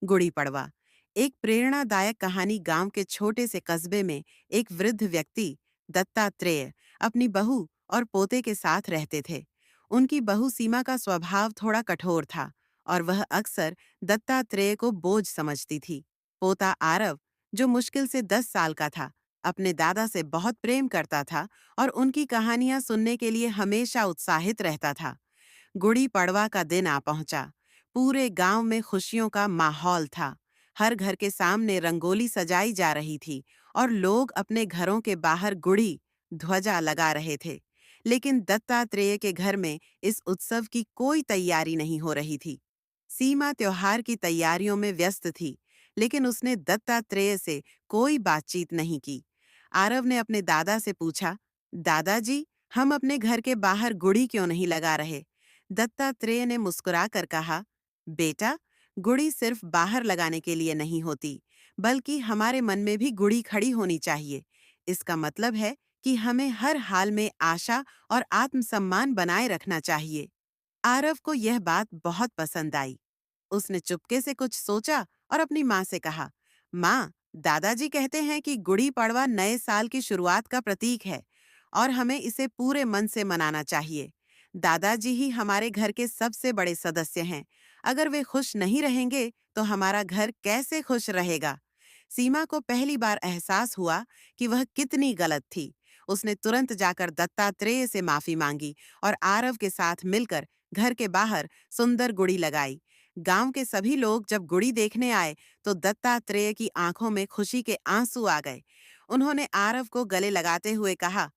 गुड़ी पड़वा एक प्रेरणादायक कहानी। गांव के छोटे से कस्बे में एक वृद्ध व्यक्ति दत्तात्रेय अपनी बहू और पोते के साथ रहते थे। उनकी बहू सीमा का स्वभाव थोड़ा कठोर था और वह अक्सर दत्तात्रेय को बोझ समझती थी। पोता आरव, जो मुश्किल से 10 साल का था, अपने दादा से बहुत प्रेम करता था और उनकी कहानियां सुनने के लिए हमेशा उत्साहित रहता था। गुड़ी पड़वा का दिन आ पहुंचा। पूरे गांव में खुशियों का माहौल था। हर घर के सामने रंगोली सजाई जा रही थी और लोग अपने घरों के बाहर गुड़ी ध्वजा लगा रहे थे। लेकिन दत्तात्रेय के घर में इस उत्सव की कोई तैयारी नहीं हो रही थी। सीमा त्योहार की तैयारियों में व्यस्त थी, लेकिन उसने दत्तात्रेय से कोई बातचीत नहीं की। आरव ने अपने दादा से पूछा, दादाजी, हम अपने घर के बाहर गुड़ी क्यों नहीं लगा रहे? दत्तात्रेय ने मुस्कुराकर कहा, बेटा, गुड़ी सिर्फ बाहर लगाने के लिए नहीं होती, बल्कि हमारे मन में भी गुड़ी खड़ी होनी चाहिए। इसका मतलब है कि हमें हर हाल में आशा और आत्मसम्मान बनाए रखना चाहिए। आरव को यह बात बहुत पसंद आई। उसने चुपके से कुछ सोचा और अपनी माँ से कहा, माँ, दादाजी कहते हैं कि गुड़ी पड़वा नए साल की शुरुआत का प्रतीक है और हमें इसे पूरे मन से मनाना चाहिए। दादाजी ही हमारे घर के सबसे बड़े सदस्य हैं। अगर वे खुश नहीं रहेंगे तो हमारा घर कैसे खुश रहेगा? सीमा को पहली बार एहसास हुआ कि वह कितनी गलत थी। उसने तुरंत जाकर दत्तात्रेय से माफी मांगी और आरव के साथ मिलकर घर के बाहर सुंदर गुड़ी लगाई। गांव के सभी लोग जब गुड़ी देखने आए तो दत्तात्रेय की आंखों में खुशी के आंसू आ गए। उन्होंने आरव को गले लगाते हुए कहा,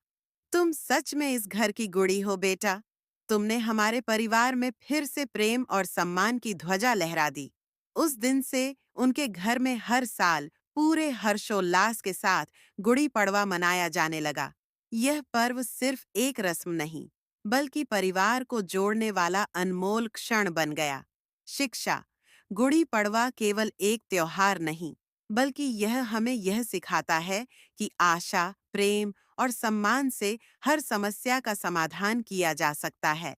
तुम सच में इस घर की गुड़ी हो बेटा। तुमने हमारे परिवार में फिर से प्रेम और सम्मान की ध्वजा लहरा दी। उस दिन से उनके घर में हर साल पूरे हर्षोल्लास के साथ गुड़ी पड़वा मनाया जाने लगा। यह पर्व सिर्फ एक रस्म नहीं, बल्कि परिवार को जोड़ने वाला अनमोल क्षण बन गया। शिक्षा। गुड़ी पड़वा केवल एक त्योहार नहीं, बल्कि यह हमें यह सिखाता है कि आशा, प्रेम और सम्मान से हर समस्या का समाधान किया जा सकता है।